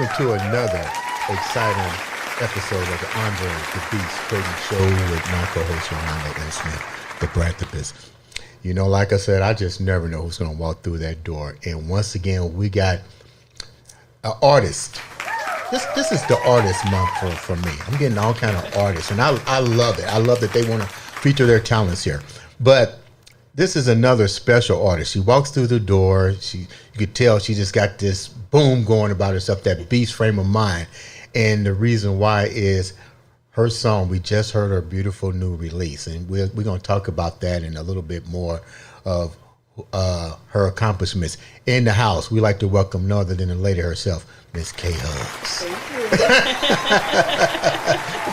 welcome to another exciting episode of the Andre The Beast Crayton Show with my co-host Yolanda L. Smith, the Bractopus. You know, like I said, I just never know who's going to walk through that door. And once again, we got an artist. This is the artist month for me. I'm getting all kind of artists, and I love it. I love that they want to feature their talents here. But this is another special artist. She walks through the door. You could tell she just got this boom going about herself, that beast frame of mind. And the reason why is her song. We just heard her beautiful new release, and we're going to talk about that and a little bit more of her accomplishments. In the house, we like to welcome none other than the lady herself, Miss K. Huggins.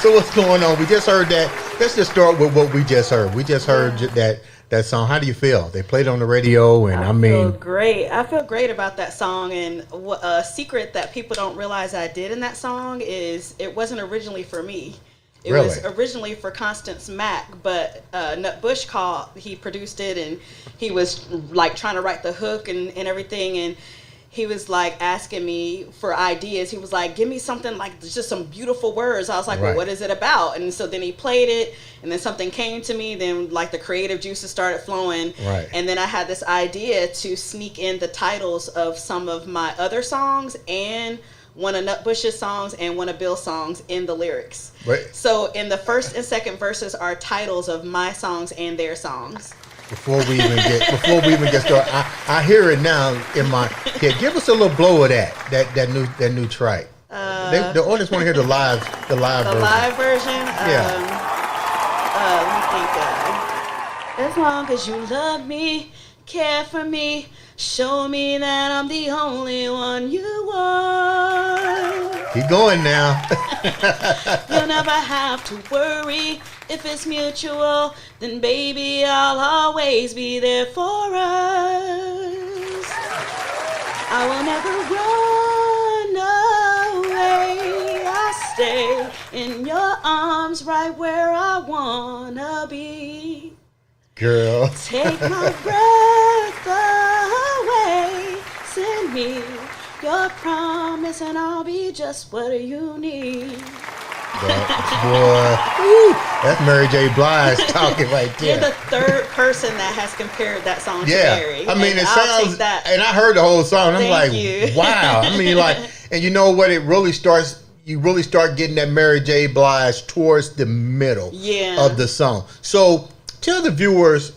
So what's going on? We just heard that. Let's just start with what we just heard. We just heard that song. How do you feel? They played on the radio, and I feel great. I feel great about that song. And a secret that people don't realize I did in that song is it wasn't originally for me. It was originally for Constance Mack, but Nut Bush he produced it, and he was like trying to write the hook and everything, and he was like asking me for ideas. He was like, give me something like just some beautiful words. I was like, well, what is it about? And so then he played it, and then something came to me. Then like the creative juices started flowing. Right. And then I had this idea to sneak in the titles of some of my other songs and one of Nut Bush's songs and one of Bill's songs in the lyrics. Right. So in the first and second verses are titles of my songs and their songs. Before we even get started, I hear it now in my head. Give us a little blow of that new track. The audience want to hear the live version. The live version. Let me think. As long as you love me, care for me, show me that I'm the only one you want. Keep going now. You'll never have to worry. If it's mutual, then baby, I'll always be there for us. I will never run away. I'll stay in your arms right where I wanna be. Girl. Take my breath away. Send me your promise and I'll be just what you need. That's Mary J. Blige talking right there. You're the third person that has compared that song to Mary. I mean, it sounds, and I heard the whole song, and I'm like, wow. I mean, like, and you know what? It really starts, you really start getting that Mary J. Blige towards the middle of the song. So tell the viewers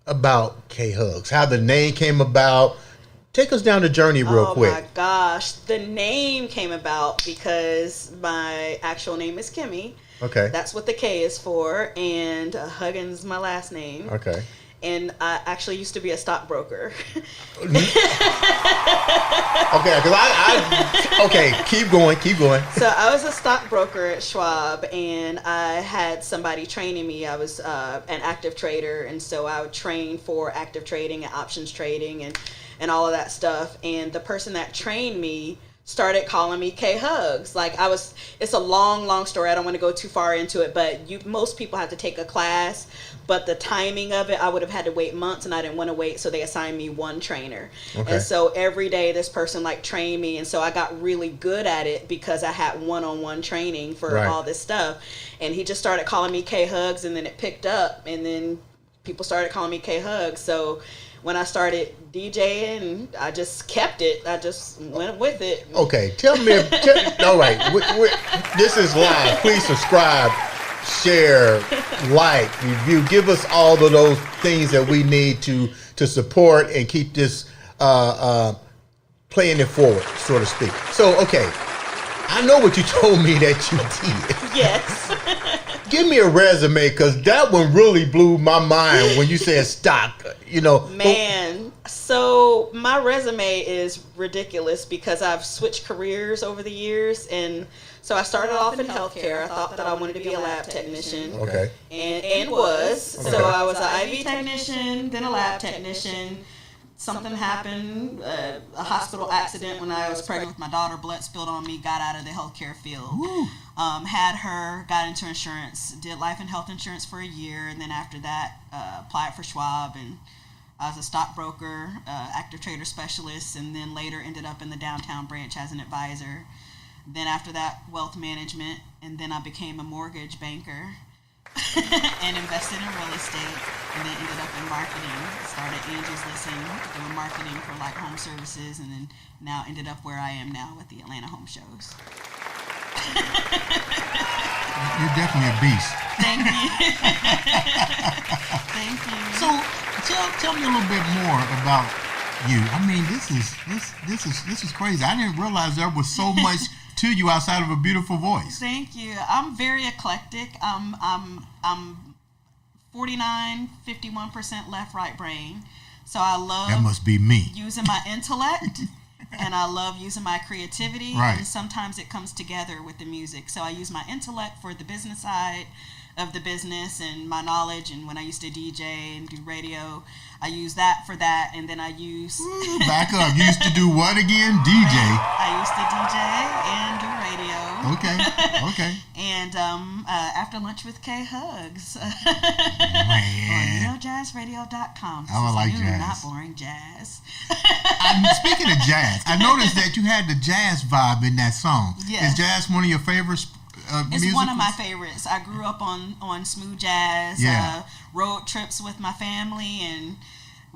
about K. Hugs, how the name came about. Take us down the journey real quick. Oh my gosh. The name came about because my actual name is Kimmy. Okay. That's what the K is for. And Huggins, my last name. Okay. And I actually used to be a stockbroker. Okay, keep going. So I was a stockbroker at Schwab, and I had somebody training me. I was an active trader, and so I would train for active trading and options trading and all of that stuff. And the person that trained me started calling me K Hugs. Like it's a long story. I don't want to go too far into it, but most people have to take a class, but the timing of it, I would have had to wait months, and I didn't want to wait, so they assigned me one trainer. Okay. And so every day this person like trained me, and so I got really good at it because I had one-on-one training for all this stuff. And he just started calling me K Hugs, and then it picked up, and then people started calling me K Hugs. So when I started DJing, I just kept it. I just went with it. Okay, tell me. All right, this is live. Please subscribe, share, like, review. Give us all of those things that we need to support and keep this playing it forward, so to speak. So, okay, I know what you told me that you did. Yes. Give me a resume, because that one really blew my mind when you said stock. You know, man. So my resume is ridiculous because I've switched careers over the years, and so I started off in healthcare. I thought that I wanted to be a lab technician. Okay. And was. Okay. So I was an IV technician, then a lab technician. Something happened, a hospital accident when I was pregnant with my daughter, blood spilled on me, got out of the healthcare field. Had her, got into insurance, did life and health insurance for a year, and then after that, applied for Schwab and I was a stockbroker, active trader specialist, and then later ended up in the downtown branch as an advisor. Then after that, wealth management, and then I became a mortgage banker and invested in real estate, and then ended up in marketing. Started Angie's Listen, doing marketing for like home services, and then now ended up where I am now with the Atlanta Home Shows. You're definitely a beast. Thank you. Thank you. So tell me a little bit more about you. I mean, this is crazy. I didn't realize there was so much to you outside of a beautiful voice. Thank you. I'm very eclectic. I'm 49, 51% left, right brain. So I love that must be me. Using my intellect. And I love using my creativity, right. And sometimes it comes together with the music. So I use my intellect for the business side of the business and my knowledge. And when I used to DJ and do radio, I use that for that. And then I use... Back up. You used to do what again? DJ? I used to DJ and do radio. Okay. And after lunch with K Hugs. Man. On neojazzradio.com. I like new, jazz. Not boring jazz. Speaking of jazz, I noticed that you had the jazz vibe in that song. Yes. Is jazz one of your favorites? It's one of my favorites. I grew up on smooth jazz. Yeah. Road trips with my family, and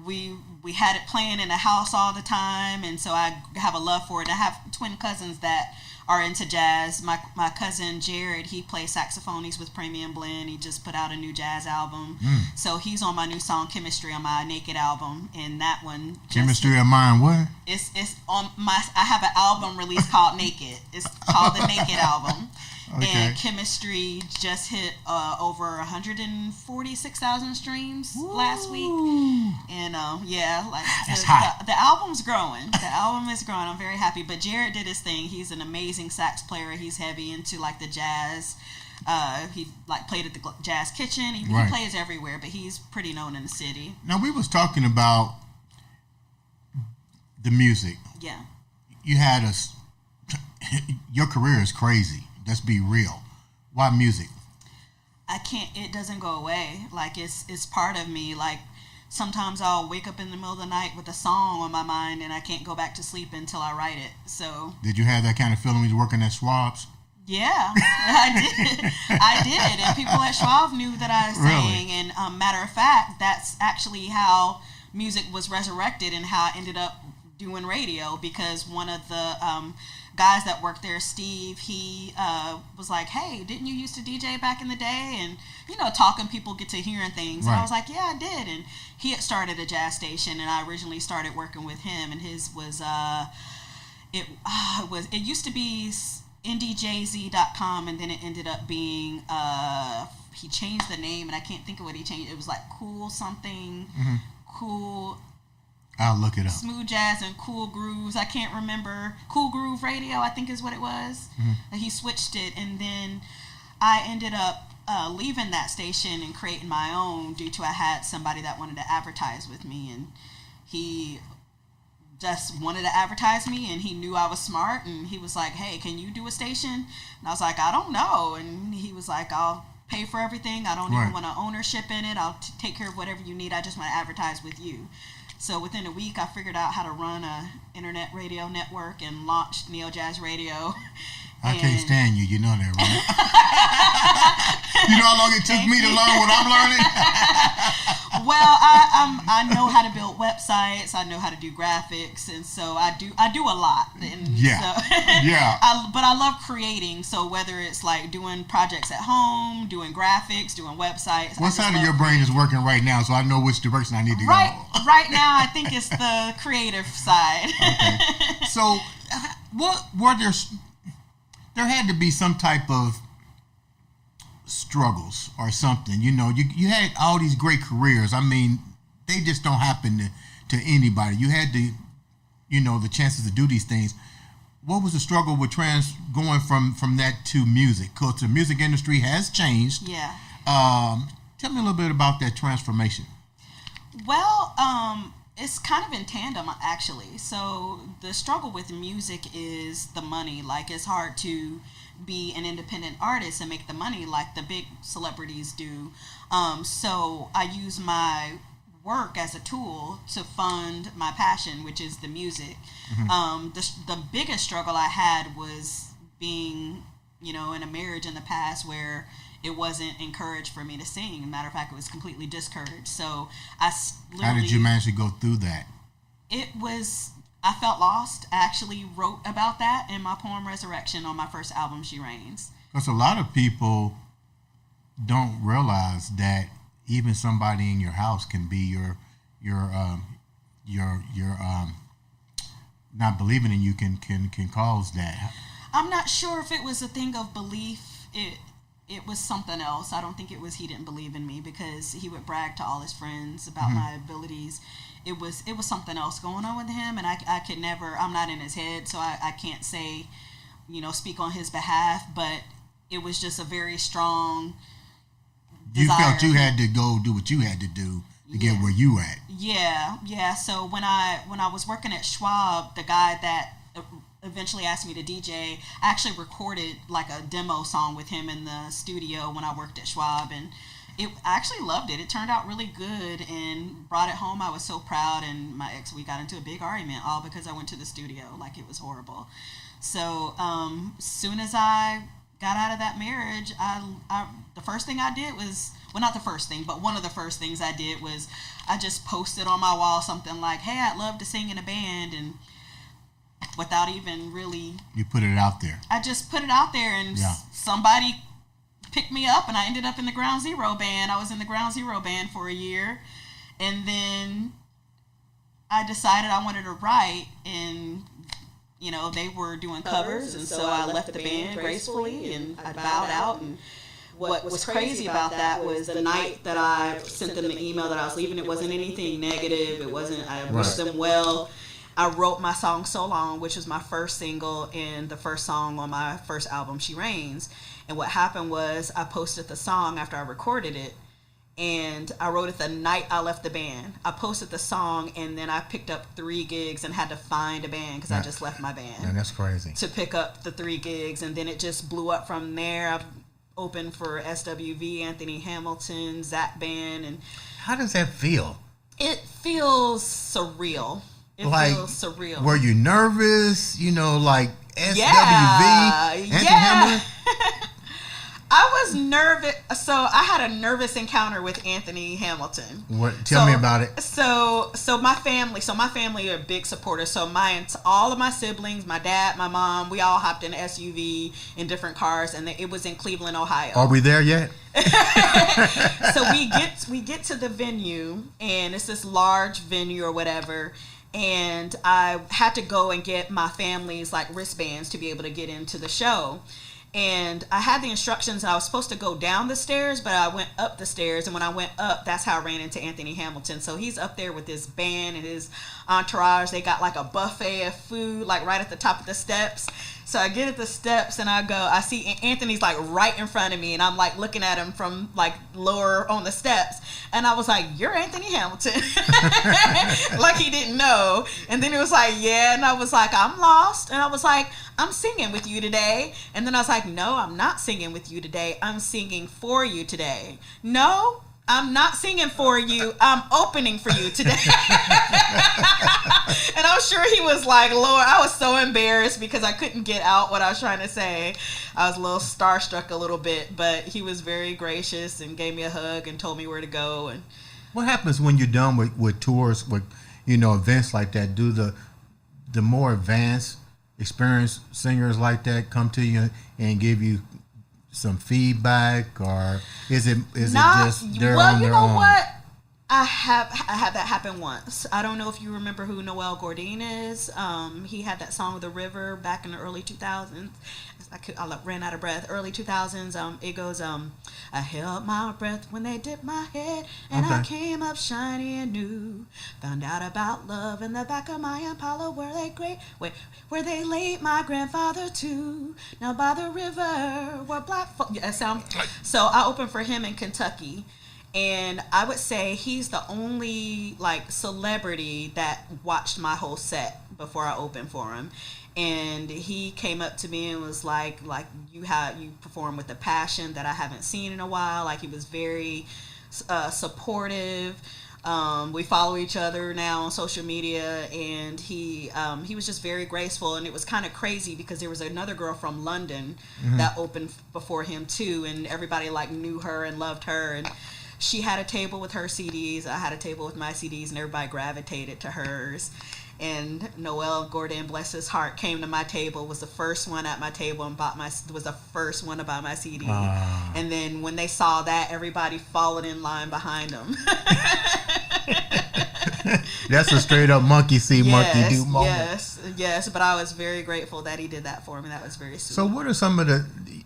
we had it playing in the house all the time, and so I have a love for it. I have twin cousins that are into jazz. My cousin Jared, he plays saxophone. He's with Premium Blend. He just put out a new jazz album. So he's on my new song Chemistry on my Naked album, and that one Chemistry of Mine what? It's on my. I have an album released called Naked. It's called the Naked album. Okay. And Chemistry just hit over 146,000 streams last week. And that's hot. The album's growing. The album is growing. I'm very happy. But Jared did his thing. He's an amazing sax player. He's heavy into like the jazz. He like played at the Jazz Kitchen. He plays everywhere, but he's pretty known in the city. Now we was talking about the music. Yeah. You had your career is crazy. Let's be real. Why music? It doesn't go away. Like it's part of me. Like sometimes I'll wake up in the middle of the night with a song on my mind and I can't go back to sleep until I write it. So did you have that kind of feeling when you were working at Schwab's? Yeah, I did. And people at Schwab knew that I sang. Really? And matter of fact, that's actually how music was resurrected and how I ended up doing radio, because one of the guys that worked there, Steve, he was like, hey, didn't you used to DJ back in the day? And, talking, people get to hearing things. Right. And I was like, yeah, I did. And he had started a jazz station, and I originally started working with him, and his was, it used to be indiejz.com, and then it ended up being, he changed the name, and I can't think of what he changed. It was like Cool something, Cool... I'll look it up. Smooth Jazz and Cool Grooves. I can't remember. Cool Groove Radio, I think is what it was. He switched it, and then I ended up leaving that station and creating my own due to I had somebody that wanted to advertise with me, and he just wanted to advertise me, and he knew I was smart, and he was like, hey, can you do a station? And I was like, I don't know. And he was like, I'll pay for everything. I don't even want an ownership in it. I'll take care of whatever you need. I just want to advertise with you. So within a week, I figured out how to run a internet radio network and launched Neo Jazz Radio. I can't stand you. You know that, right? You know how long it took me to learn what I'm learning? Well, I know how to build websites. I know how to do graphics, and so I do a lot. And but I love creating. So whether it's like doing projects at home, doing graphics, doing websites. What side of your brain is working right now, so I know which direction I need to go? Right now, I think it's the creative side. Okay. So, what were there had to be some type of struggles or something. You had all these great careers. I mean, they just don't happen to anybody. You had the chances to do these things. What was the struggle with going from that to music? Because the music industry has changed. Yeah. Tell me a little bit about that transformation. Well, it's kind of in tandem, actually. So the struggle with music is the money. Like, it's hard to be an independent artist and make the money like the big celebrities do. So I use my work as a tool to fund my passion, which is the music. The biggest struggle I had was being, in a marriage in the past where it wasn't encouraged for me to sing. Matter of fact, it was completely discouraged. So how did you manage to go through that? I felt lost. I actually wrote about that in my poem Resurrection on my first album, She Reigns. Because a lot of people don't realize that even somebody in your house can be your not believing in you can cause that. I'm not sure if it was a thing of belief. It was something else. I don't think it was he didn't believe in me, because he would brag to all his friends about my abilities. It was something else going on with him, and I could never. I'm not in his head, so I can't say, speak on his behalf. But it was just a very strong desire. You felt you had to go do what you had to do to get where you at. Yeah. So when I was working at Schwab, the guy that eventually asked me to DJ, I actually recorded like a demo song with him in the studio when I worked at Schwab, and I actually loved it. It turned out really good and brought it home. I was so proud, and my ex, we got into a big argument all because I went to the studio. Like, it was horrible. So soon as I got out of that marriage, the first thing I did was, well, not the first thing, but one of the first things I did was I just posted on my wall something like, hey, I'd love to sing in a band, and without even really... You put it out there. I just put it out there, and somebody picked me up, and I ended up in the Ground Zero band. I was in the Ground Zero band for a year, and then I decided I wanted to write, and they were doing covers, and so I left the band gracefully, and I bowed out. And what was crazy about that was the night that I sent them the email that I was leaving, it wasn't anything negative. It wasn't, I wished them well. I wrote my song So Long, which was my first single and the first song on my first album, She Reigns. And what happened was I posted the song after I recorded it, and I wrote it the night I left the band. I posted the song, and then I picked up 3 gigs and had to find a band because I just left my band. And that's crazy. To pick up the 3 gigs, and then it just blew up from there. I've opened for SWV, Anthony Hamilton, Zach Band. And how does that feel? It feels surreal. It feels surreal. Were you nervous? Like SWV? Yeah. Anthony Hamilton? I was nervous. So I had a nervous encounter with Anthony Hamilton. Tell me about it. So my family are big supporters. So all of my siblings, my dad, my mom, we all hopped in an SUV in different cars, and it was in Cleveland, Ohio. Are we there yet? So we get to the venue, and it's this large venue or whatever. And I had to go and get my family's like wristbands to be able to get into the show. And I had the instructions, and I was supposed to go down the stairs, but I went up the stairs. And when I went up, that's how I ran into Anthony Hamilton. So he's up there with his band and his entourage. They got like a buffet of food, like right at the top of the steps. So I get at the steps, and I see Anthony's like right in front of me, and I'm like looking at him from like lower on the steps. And I was like, "You're Anthony Hamilton." Like he didn't know. And then he was like, "Yeah." And I was like, "I'm lost." And I was like, "I'm singing with you today." And then I was like, "No, I'm not singing with you today. I'm singing for you today." "No, I'm not singing for you. I'm opening for you today." And I'm sure he was like, Lord, I was so embarrassed because I couldn't get out what I was trying to say. I was a little starstruck a little bit, but he was very gracious and gave me a hug and told me where to go. And what happens when you're done with tours, with events like that? Do the more advanced, experienced singers like that come to you and give you some feedback, or is it just they're on their own? Well, you know what? I had that happen once. I don't know if you remember who Noel Gourdin is. He had that song "The River" back in the early 2000s. I ran out of breath. Early 2000s. It goes, "I held my breath when they dipped my head, and I came up shiny and new. Found out about love in the back of my Impala, where they laid my grandfather too. Now by the river where black folk." So I opened for him in Kentucky. And I would say he's the only like celebrity that watched my whole set before I opened for him. And he came up to me and was like you perform with a passion that I haven't seen in a while. Like, he was very supportive. We follow each other now on social media, and he was just very graceful, and it was kind of crazy because there was another girl from London that opened before him too, and everybody like knew her and loved her, and she had a table with her CDs, I had a table with my CDs, and everybody gravitated to hers. And Noel Gordon, bless his heart, came to my table, was the first one at my table and was the first one to buy my CD. And then when they saw that, everybody followed in line behind him. That's a straight up monkey see, monkey do moment. Yes. But I was very grateful that he did that for me. That was very sweet. So what are some of the?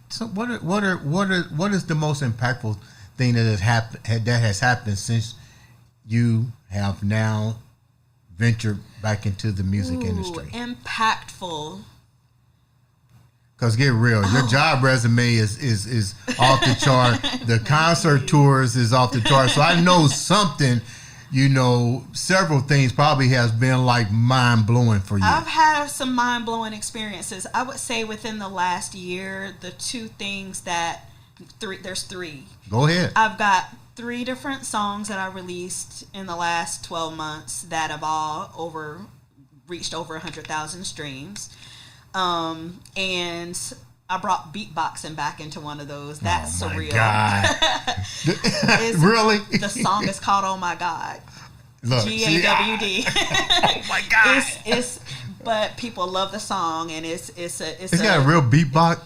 So what is the most impactful thing that has happened since you have now ventured back into the music industry? Impactful. Because get real, your job resume is off the chart. The concert tours is off the chart. So I know something, several things probably has been like mind blowing for you. I've had some mind blowing experiences. I would say within the last year, the two things there's three. Go ahead. I've got 3 different songs that I released in the last 12 months that have all reached over 100,000 streams. And I brought beatboxing back into one of those. That's surreal. Really? The song is called "Oh My God." Look, GAWD. Oh my God. But people love the song, and it's got a real beatbox.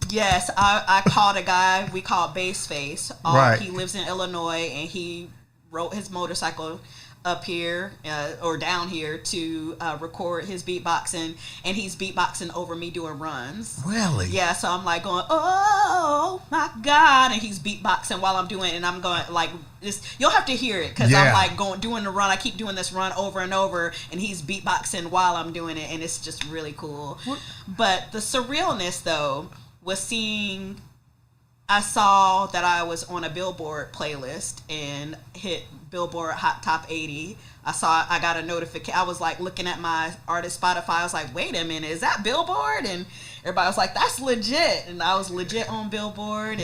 Yes, I called a guy we call Bassface. Right. He lives in Illinois, and he rode his motorcycle up here or down here to record his beatboxing, and he's beatboxing over me doing runs. Really? Yeah, so I'm like going, oh my God, and he's beatboxing while I'm doing it, and I'm going like this. You'll have to hear it because I'm like doing the run. I keep doing this run over and over, and he's beatboxing while I'm doing it, and it's just really cool. What? But the surrealness though was I saw that I was on a Billboard playlist and hit Billboard Hot Top 80. I got a notification. I was like looking at my artist Spotify. I was like, wait a minute, is that Billboard? And everybody was like, that's legit. And I was legit on Billboard.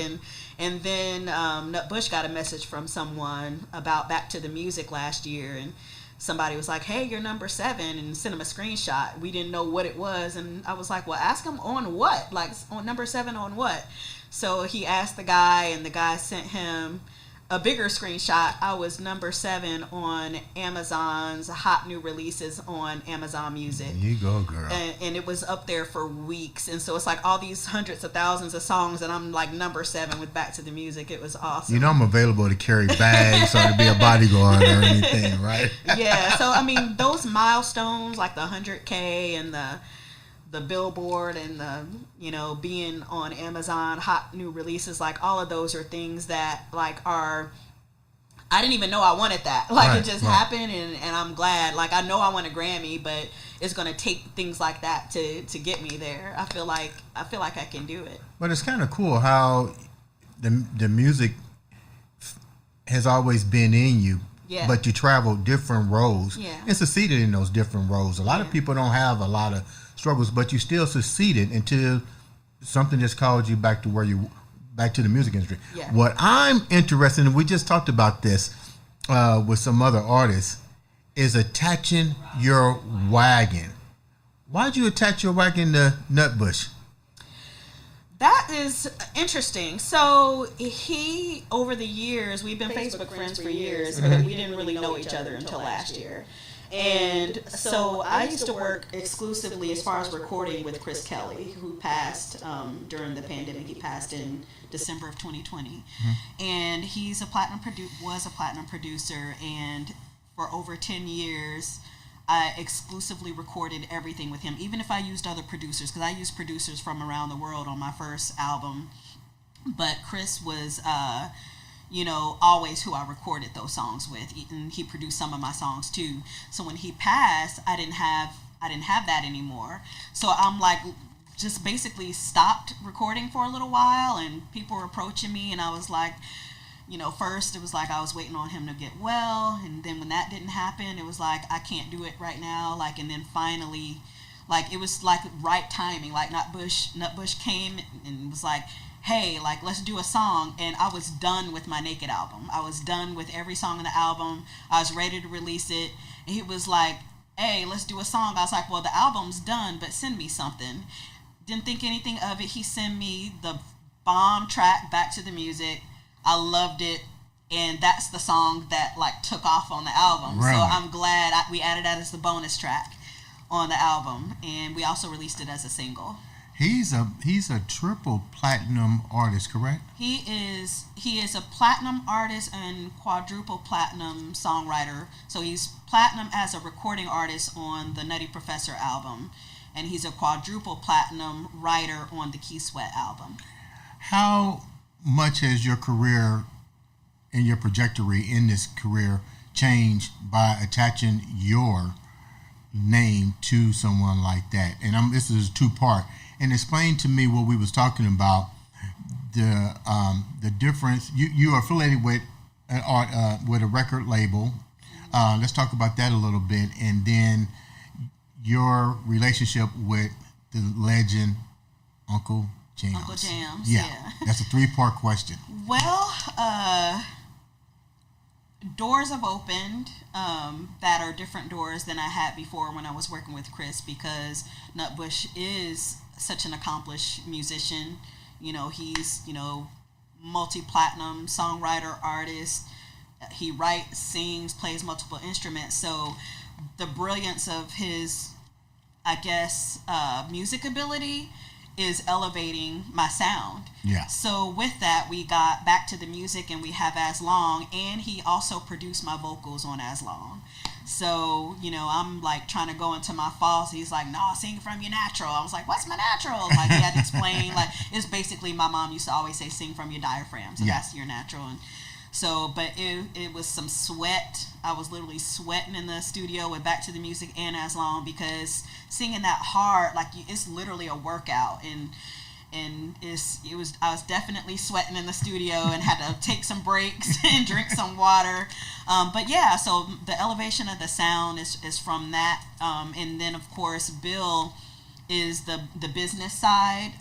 And then Nut Bush got a message from someone about Back to the Music last year. And somebody was like, hey, you're number 7, and sent him a screenshot. We didn't know what it was. And I was like, well, ask him on what? Like, on number 7 on what? So he asked the guy, and the guy sent him a bigger screenshot. I was number 7 on Amazon's hot new releases on Amazon Music. There you go, girl. And it was up there for weeks. And so it's like all these hundreds of thousands of songs, and I'm like number 7 with Back to the Music. It was awesome. I'm available to carry bags or to be a bodyguard or anything, right? Yeah. So, I mean, those milestones, like the 100K and the Billboard and the being on Amazon hot new releases, like all of those are things that like I didn't even know I wanted that, like right, it just happened, and I'm glad. Like I know I want a Grammy, but it's going to take things like that to get me there. I feel like I can do it. But it's kind of cool how the music has always been in you. Yeah. But you travel different roads and succeeded in those different roads. A lot of people don't have a lot of struggles, but you still succeeded until something just called you back to the music industry. Yeah. What I'm interested in, we just talked about this with some other artists, is attaching your wagon. Why'd you attach your wagon to Nutbush? That is interesting. So he, over the years, we've been Facebook friends for years, but we didn't really know each other until last year. And so I used to work exclusively as far as recording with Chris Kelly, who passed during the pandemic. He passed in December of 2020. Mm-hmm. And he's was a platinum producer, and for over 10 years, I exclusively recorded everything with him, even if I used other producers, because I used producers from around the world on my first album. But Chris was, always who I recorded those songs with, and he produced some of my songs too. So when he passed, I didn't have that anymore. So I'm like, just basically stopped recording for a little while, and people were approaching me, and I was like, first it was like I was waiting on him to get well, and then when that didn't happen, it was like I can't do it right now, like, and then finally, like, it was like right timing, like Nutbush came and was like, hey, like, let's do a song. And I was done with my Naked album. I was done with every song on the album. I was ready to release it. And he was like, hey, let's do a song. I was like, well, the album's done, but send me something. Didn't think anything of it. He sent me the bomb track, Back to the Music. I loved it. And that's the song that, like, took off on the album. Really? So I'm glad we added that as the bonus track on the album. And we also released it as a single. He's a triple platinum artist, correct? He is a platinum artist and quadruple platinum songwriter. So he's platinum as a recording artist on the Nutty Professor album, and he's a quadruple platinum writer on the Key Sweat album. How much has your career and your trajectory in this career changed by attaching your name to someone like that? And this is a two-part. And explain to me what we was talking about, the difference. You are affiliated with with a record label. Let's talk about that a little bit, and then your relationship with the legend Uncle Jams. Uncle Jams, yeah. That's a 3-part question. Well, doors have opened that are different doors than I had before when I was working with Chris, because Nutbush is such an accomplished musician. You know, he's, multi-platinum songwriter, artist. He writes, sings, plays multiple instruments. So the brilliance of his, I guess, music ability is elevating my sound. Yeah. So with that, we got Back to the Music, and we have As Long, and he also produced my vocals on As Long. So, I'm like trying to go into my falls. He's like, no, sing from your natural. I was like, what's my natural? Like, he had to explain, like, it's basically, my mom used to always say, sing from your diaphragm. So that's your natural. And so, but it was some sweat. I was literally sweating in the studio with Back to the Music and As Long, because singing that hard, like, it's literally a workout. And I was definitely sweating in the studio and had to take some breaks and drink some water. But yeah, so the elevation of the sound is from that. And then of course, Bill is the business side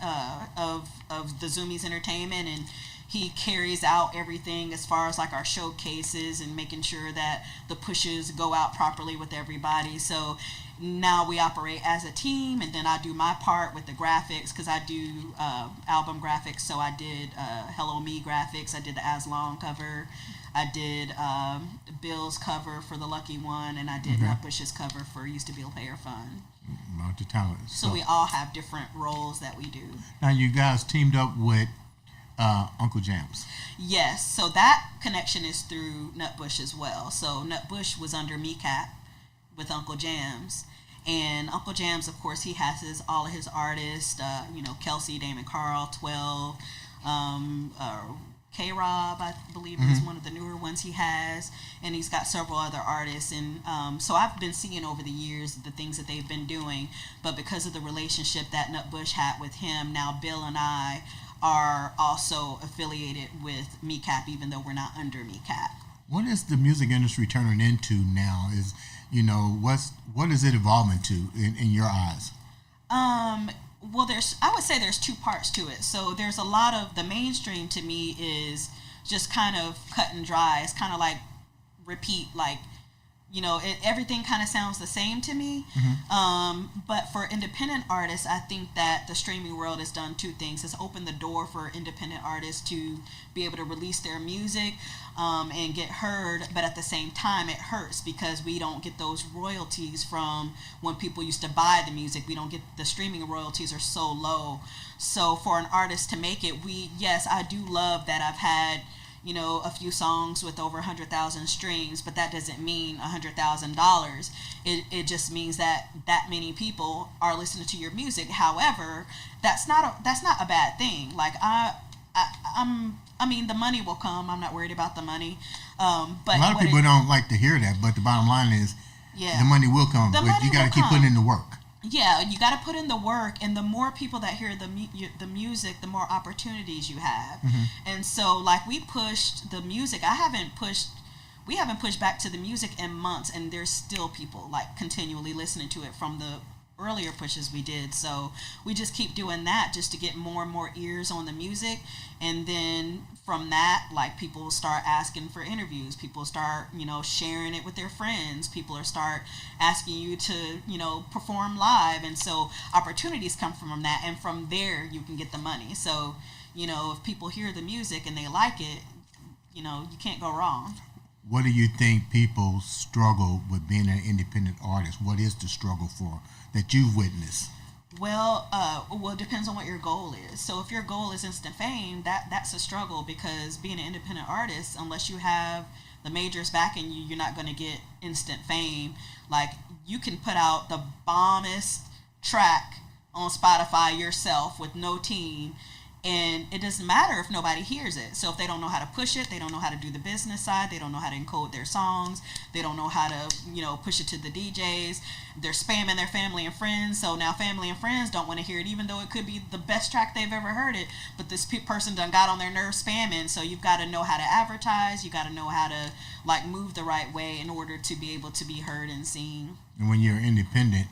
of the Zoomies Entertainment, and he carries out everything as far as like our showcases and making sure that the pushes go out properly with everybody. So now we operate as a team, and then I do my part with the graphics, because I do album graphics. So I did Hello Me graphics, I did the As Long cover, I did Bill's cover for The Lucky One, and I did Nutbush's cover for Used to Be a Player Fun. Multi-talent. So we all have different roles that we do. Now you guys teamed up with Uncle Jams. Yes, so that connection is through Nutbush as well. So Nutbush was under MeCap with Uncle Jams, and Uncle Jams, of course, he has all of his artists, Kelsey, Damon Carl, 12, K-Rob, I believe is one of the newer ones he has, and he's got several other artists. And so I've been seeing over the years the things that they've been doing, but because of the relationship that Nutbush had with him, now Bill and I are also affiliated with MeCap, even though we're not under MeCap. What is the music industry turning into now? What is it evolving to in your eyes? Well, I would say there's 2 parts to it. So there's a lot of the mainstream, to me, is just kind of cut and dry. It's kind of like repeat, like, everything kind of sounds the same to me. But for independent artists, I think that the streaming world has done 2 things. It's opened the door for independent artists to be able to release their music and get heard, but at the same time it hurts because we don't get those royalties from when people used to buy the music. We don't get the streaming royalties are so low. So for an artist to make it, I do love that I've had a few songs with over 100,000 streams, but that doesn't mean $100,000. It just means that many people are listening to your music. However, that's not a bad thing. Like I mean, the money will come. I'm not worried about the money. But a lot of people don't like to hear that, but the bottom line is, the money will come. But you got to keep putting in the work. Yeah, you got to put in the work, and the more people that hear the music, the more opportunities you have. And so, like, we pushed the music. We haven't pushed Back to the Music in months, and there's still people like continually listening to it from the earlier pushes we did. So we just keep doing that just to get more and more ears on the music. And then from that, like, people will start asking for interviews. People start, sharing it with their friends. People are start asking you to, perform live. And so opportunities come from that. And from there, you can get the money. So, if people hear the music and they like it, you can't go wrong. What do you think people struggle with being an independent artist? What is the struggle for that you've witnessed? Well, it depends on what your goal is. So if your goal is instant fame, that's a struggle, because being an independent artist, unless you have the majors backing you, you're not going to get instant fame. Like, you can put out the bombest track on Spotify yourself with no team, and it doesn't matter if nobody hears it. So if they don't know how to push it, they don't know how to do the business side, they don't know how to encode their songs, they don't know how to, push it to the DJs, they're spamming their family and friends. So now family and friends don't want to hear it, even though it could be the best track they've ever heard it. But this person done got on their nerves spamming. So you've got to know how to advertise, you got to know how to, like, move the right way in order to be able to be heard and seen. And when you're independent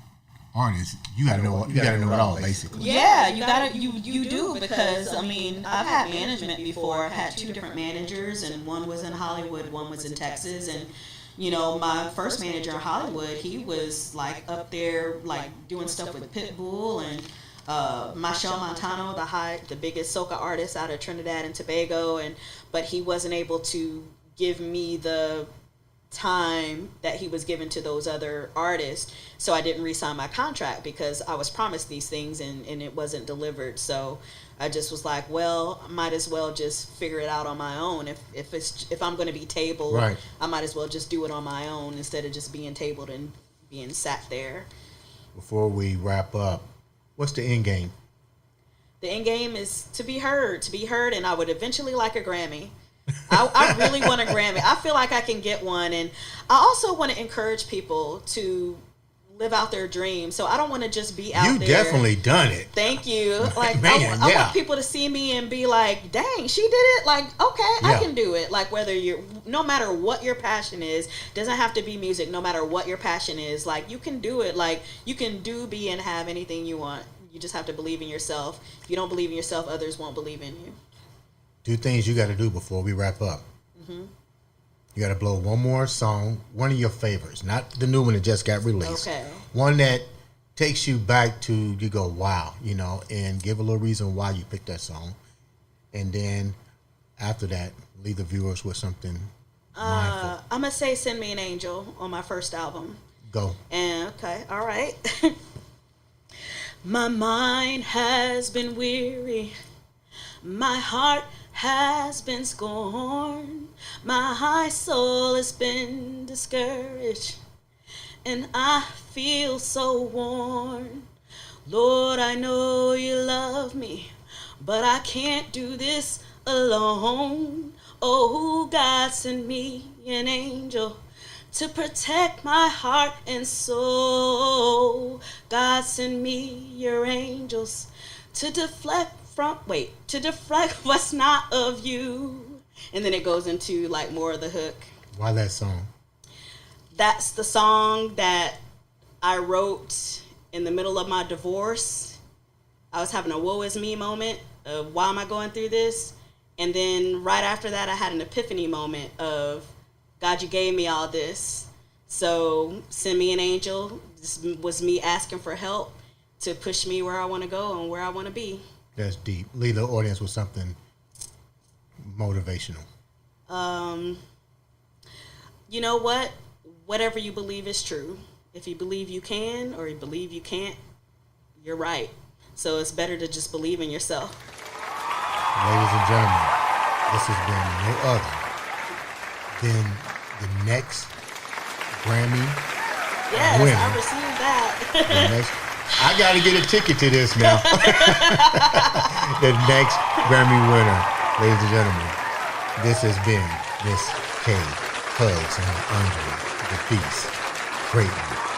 artist, you gotta know it all, basically. Yeah, you do, because I mean, I've had management before. I've had 2 different managers, and one was in Hollywood, one was in Texas. And my first manager in Hollywood, he was like up there, like, doing stuff with Pitbull and Michelle Montano, the biggest soca artist out of Trinidad and Tobago, but he wasn't able to give me the time that he was given to those other artists. So I didn't re-sign my contract because I was promised these things and it wasn't delivered. So I just was like, well, I might as well just figure it out on my own. If I'm going to be tabled, right, I might as well just do it on my own instead of just being tabled and being sat there. Before we wrap up, what's the end game? The end game is to be heard, and I would eventually like a Grammy. I really want a Grammy. I feel like I can get one, and I also want to encourage people to live out their dreams. So I don't want to just be out there. You definitely done it. Thank you. Like, man, I want people to see me and be like, dang, she did it. Like, okay, I can do it. Like, no matter what your passion is, doesn't have to be music, no matter what your passion is, like, you can do it. Like, you can do, be, and have anything you want. You just have to believe in yourself. If you don't believe in yourself, others won't believe in you. 2 things you got to do before we wrap up. Mm-hmm. You got to blow one more song, one of your favorites, not the new one that just got released. Okay. One that takes you back to, you go, wow, and give a little reason why you picked that song. And then after that, leave the viewers with something mindful. I'm going to say Send Me an Angel on my first album. Go. And okay, all right. My mind has been weary. My heart has been scorned, my soul has been discouraged, and I feel so worn. Lord, I know you love me, but I can't do this alone. Oh, God, send me an angel to protect my heart and soul. God, send me your angels to deflect what's not of you. And then it goes into, like, more of the hook. Why that song? That's the song that I wrote in the middle of my divorce. I was having a woe is me moment of, why am I going through this? And then right after that, I had an epiphany moment of, God, you gave me all this. So send me an angel. This was me asking for help to push me where I want to go and where I want to be. That's deep. Leave the audience with something motivational. You know what? Whatever you believe is true. If you believe you can or you believe you can't, you're right. So it's better to just believe in yourself. Ladies and gentlemen, this has been no other than the next Grammy winner. Yes, I received that. I got to get a ticket to this now. The next Grammy winner, ladies and gentlemen. This has been Miss K. Hugs and Andre The Beast Crayton.